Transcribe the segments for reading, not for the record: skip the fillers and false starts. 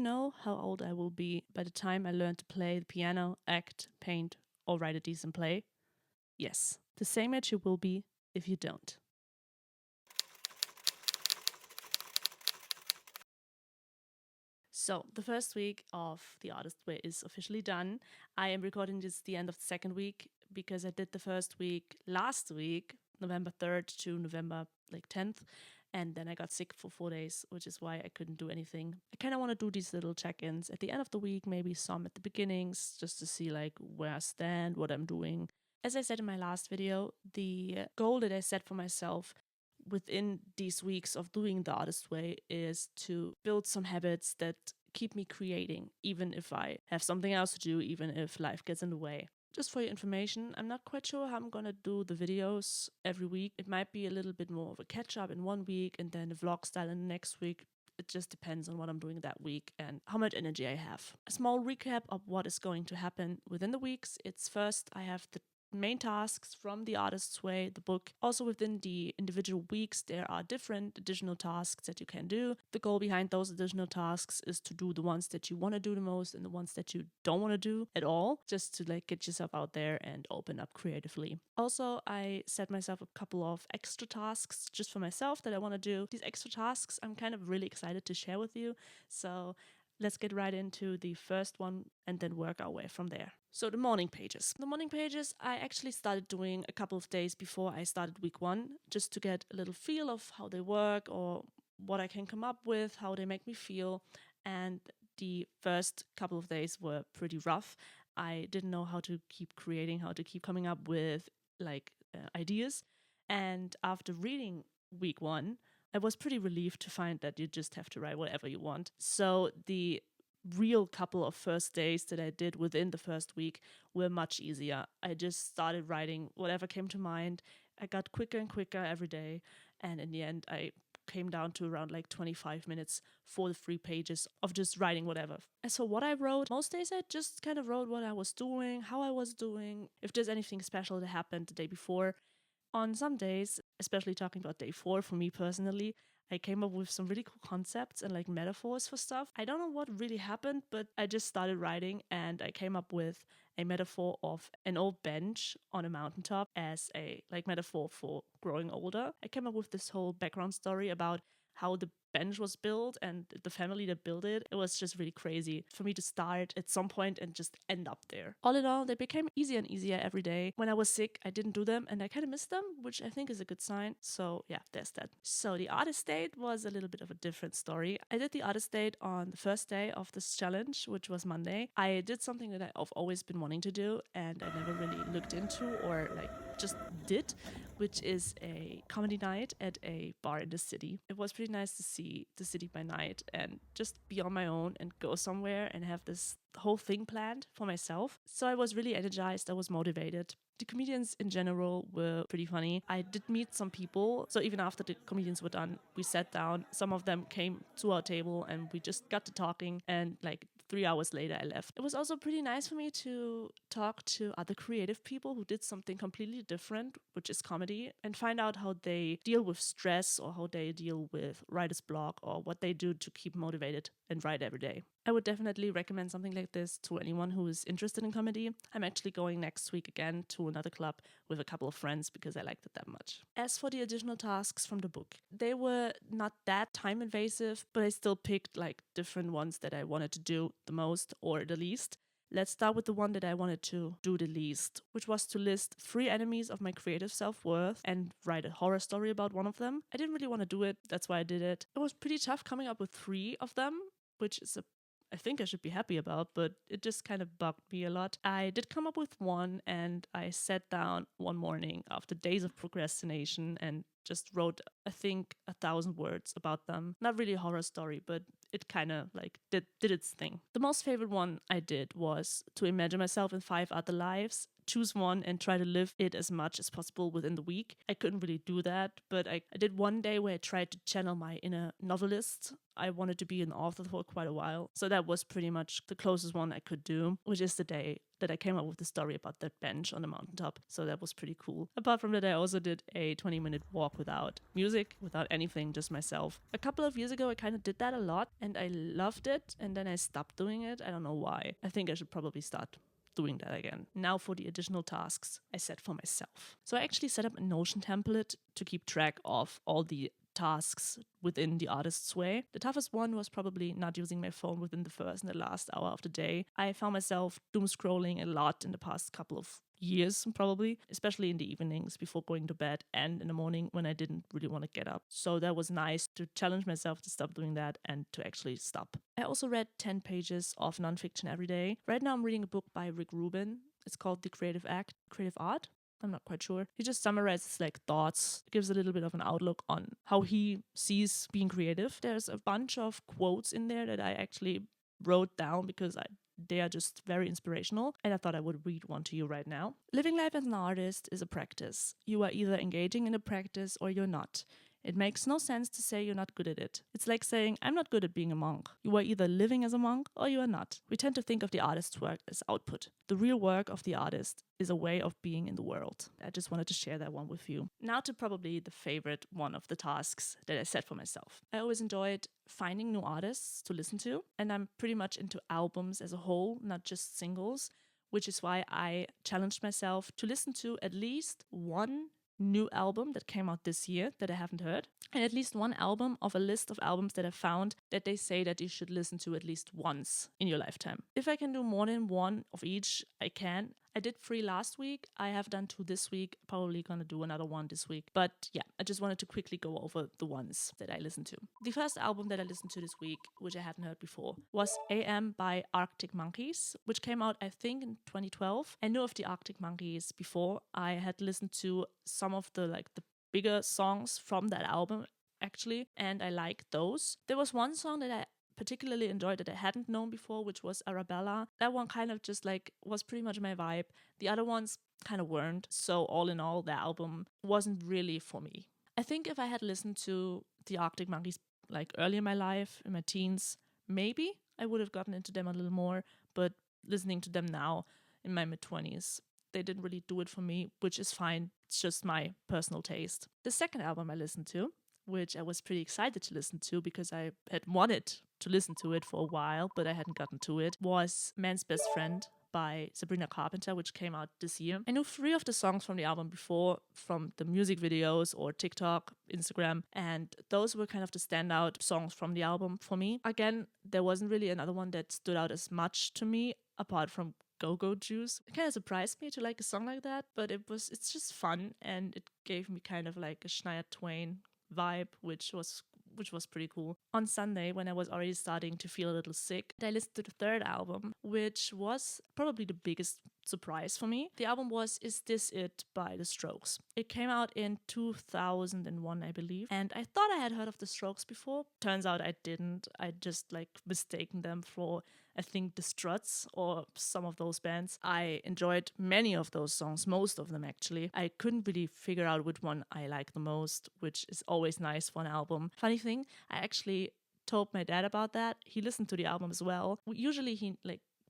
know how old I will be by the time I learn to play the piano, act, paint, or write a decent play? Yes, the same age you will be if you don't. So, the first week of The Artist Way is officially done. I am recording this the end of the second week because I did the first week last week, November 3rd to November 10th. And then I got sick for 4 days, which is why I couldn't do anything. I kind of want to do these little check-ins at the end of the week, maybe some at the beginnings, just to see where I stand, what I'm doing. As I said in my last video, the goal that I set for myself within these weeks of doing The Artist Way is to build some habits that keep me creating, even if I have something else to do, even if life gets in the way. Just for your information, I'm not quite sure how I'm gonna do the videos every week. It might be a little bit more of a catch up in one week and then a vlog style in the next week. It just depends on what I'm doing that week and how much energy I have. A small recap of what is going to happen within the weeks. It's first, I have the main tasks from The Artist's Way, the book. Also within the individual weeks, there are different additional tasks that you can do. The goal behind those additional tasks is to do the ones that you want to do the most and the ones that you don't want to do at all, just to get yourself out there and open up creatively. Also, I set myself a couple of extra tasks just for myself that I want to do. These extra tasks I'm kind of really excited to share with you. So let's get right into the first one and then work our way from there. So the morning pages. The morning pages I actually started doing a couple of days before I started week 1, just to get a little feel of how they work or what I can come up with, how they make me feel. And the first couple of days were pretty rough. I didn't know how to keep creating, how to keep coming up with ideas. And after reading week 1, I was pretty relieved to find that you just have to write whatever you want. So the real couple of first days that I did within the first week were much easier. I just started writing whatever came to mind. I got quicker and quicker every day. And in the end, I came down to around 25 minutes for the 3 pages of just writing whatever. As for what I wrote, most days I just kind of wrote what I was doing, how I was doing, if there's anything special that happened the day before. On some days, especially talking about day 4 for me personally, I came up with some really cool concepts and metaphors for stuff. I don't know what really happened, but I just started writing and I came up with a metaphor of an old bench on a mountaintop as a metaphor for growing older. I came up with this whole background story about how the bench was built and the family that built it. It was just really crazy for me to start at some point and just end up there. All in all, they became easier and easier every day. When I was sick, I didn't do them and I kind of missed them, which I think is a good sign. So yeah, there's that. So the artist date was a little bit of a different story. I did the artist date on the first day of this challenge, which was Monday. I did something that I've always been wanting to do and I never really looked into or just did, which is a comedy night at a bar in the city. It was pretty nice to see the city by night and just be on my own and go somewhere and have this whole thing planned for myself. So I was really energized, I was motivated. The comedians in general were pretty funny. I did meet some people, so even after the comedians were done, we sat down. Some of them came to our table and we just got to talking, and 3 hours later I left. It was also pretty nice for me to talk to other creative people who did something completely different, which is comedy, and find out how they deal with stress or how they deal with writer's block or what they do to keep motivated and write every day. I would definitely recommend something like this to anyone who is interested in comedy. I'm actually going next week again to another club with a couple of friends because I liked it that much. As for the additional tasks from the book, they were not that time invasive, but I still picked different ones that I wanted to do the most or the least. Let's start with the one that I wanted to do the least, which was to list 3 enemies of my creative self-worth and write a horror story about one of them. I didn't really want to do it, that's why I did it. It was pretty tough coming up with 3 of them, which is I think I should be happy about, but it just kind of bugged me a lot. I did come up with one and I sat down one morning after days of procrastination and just wrote, I think, 1,000 words about them. Not really a horror story, but it kind of did its thing. The most favorite one I did was to imagine myself in 5 other lives, choose one and try to live it as much as possible within the week. I couldn't really do that, but I did one day where I tried to channel my inner novelist. I wanted to be an author for quite a while. So that was pretty much the closest one I could do, which is the day that I came up with the story about that bench on the mountaintop. So that was pretty cool. Apart from that, I also did a 20-minute walk without music, without anything, just myself. A couple of years ago, I kind of did that a lot and I loved it. And then I stopped doing it. I don't know why. I think I should probably start doing that again. Now for the additional tasks I set for myself. So I actually set up a Notion template to keep track of all the tasks within the artist's way. The toughest one was probably not using my phone within the first and the last hour of the day. I found myself doom scrolling a lot in the past couple of years, probably, especially in the evenings before going to bed and in the morning when I didn't really want to get up. So that was nice to challenge myself to stop doing that and to actually stop. I also read 10 pages of nonfiction every day. Right now I'm reading a book by Rick Rubin. It's called The Creative Art. I'm not quite sure. He just summarizes like thoughts, gives a little bit of an outlook on how he sees being creative. There's a bunch of quotes in there that I actually wrote down because they are just very inspirational, and I thought I would read one to you right now. Living life as an artist is a practice. You are either engaging in a practice or you're not. It makes no sense to say you're not good at it. It's like saying, I'm not good at being a monk. You are either living as a monk or you are not. We tend to think of the artist's work as output. The real work of the artist is a way of being in the world. I just wanted to share that one with you. Now to probably the favorite one of the tasks that I set for myself. I always enjoyed finding new artists to listen to, and I'm pretty much into albums as a whole, not just singles, which is why I challenged myself to listen to at least one new album that came out this year that I haven't heard, and at least one album of a list of albums that I found that they say that you should listen to at least once in your lifetime. If I can do more than one of each, I can. I did 3 last week. I have done 2 this week. Probably gonna do another one this week. But yeah, I just wanted to quickly go over the ones that I listened to. The first album that I listened to this week, which I hadn't heard before, was AM by Arctic Monkeys, which came out, I think, in 2012. I knew of the Arctic Monkeys before. I had listened to some of the bigger songs from that album, actually, and I liked those. There was one song that I particularly enjoyed that I hadn't known before, which was Arabella. That one kind of just was pretty much my vibe. The other ones kind of weren't. So all in all, the album wasn't really for me. I think if I had listened to the Arctic Monkeys early in my life, in my teens, maybe I would have gotten into them a little more. But listening to them now in my mid-20s, they didn't really do it for me, which is fine. It's just my personal taste. The second album I listened to, which I was pretty excited to listen to because I had wanted to listen to it for a while, but I hadn't gotten to it, was Man's Best Friend by Sabrina Carpenter, which came out this year. I knew 3 of the songs from the album before from the music videos or TikTok, Instagram, and those were kind of the standout songs from the album for me. Again, there wasn't really another one that stood out as much to me apart from Go-Go Juice. It kind of surprised me to like a song like that, but it's just fun, and it gave me kind of like a Shania Twain vibe, which was pretty cool. On Sunday, when I was already starting to feel a little sick, I listened to the third album, which was probably the biggest surprise for me. The album was Is This It by The Strokes. It came out in 2001, I believe, and I thought I had heard of The Strokes before. Turns out I didn't. I just mistaken them for, I think, The Struts or some of those bands. I enjoyed many of those songs, most of them actually. I couldn't really figure out which one I like the most, which is always nice for an album. Funny thing, I actually told my dad about that. He listened to the album as well. Usually he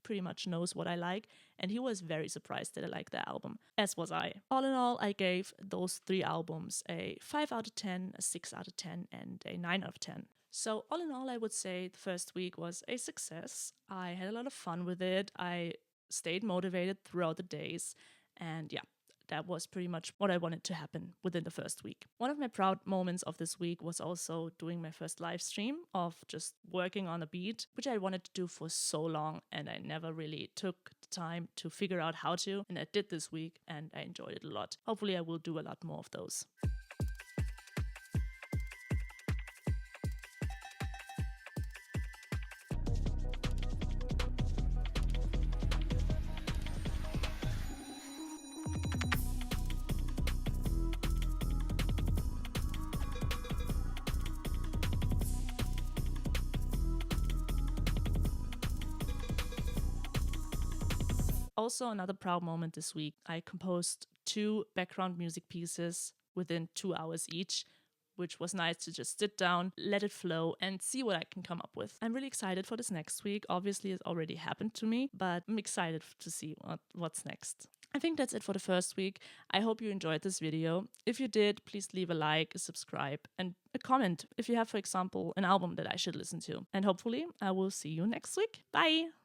pretty much knows what I like, and he was very surprised that I liked the album, as was I. All in all, I gave those 3 albums a 5 out of 10, a 6 out of 10, and a 9 out of 10. So all in all, I would say the first week was a success. I had a lot of fun with it. I stayed motivated throughout the days, and yeah, that was pretty much what I wanted to happen within the first week. One of my proud moments of this week was also doing my first live stream of just working on a beat, which I wanted to do for so long, and I never really took the time to figure out how to, and I did this week, and I enjoyed it a lot. Hopefully I will do a lot more of those. Also, another proud moment this week, I composed 2 background music pieces within 2 hours each, which was nice to just sit down, let it flow, and see what I can come up with. I'm really excited for this next week. Obviously, it already happened to me, but I'm excited to see what's next. I think that's it for the first week. I hope you enjoyed this video. If you did, please leave a like, a subscribe, and a comment if you have, for example, an album that I should listen to. And hopefully, I will see you next week. Bye!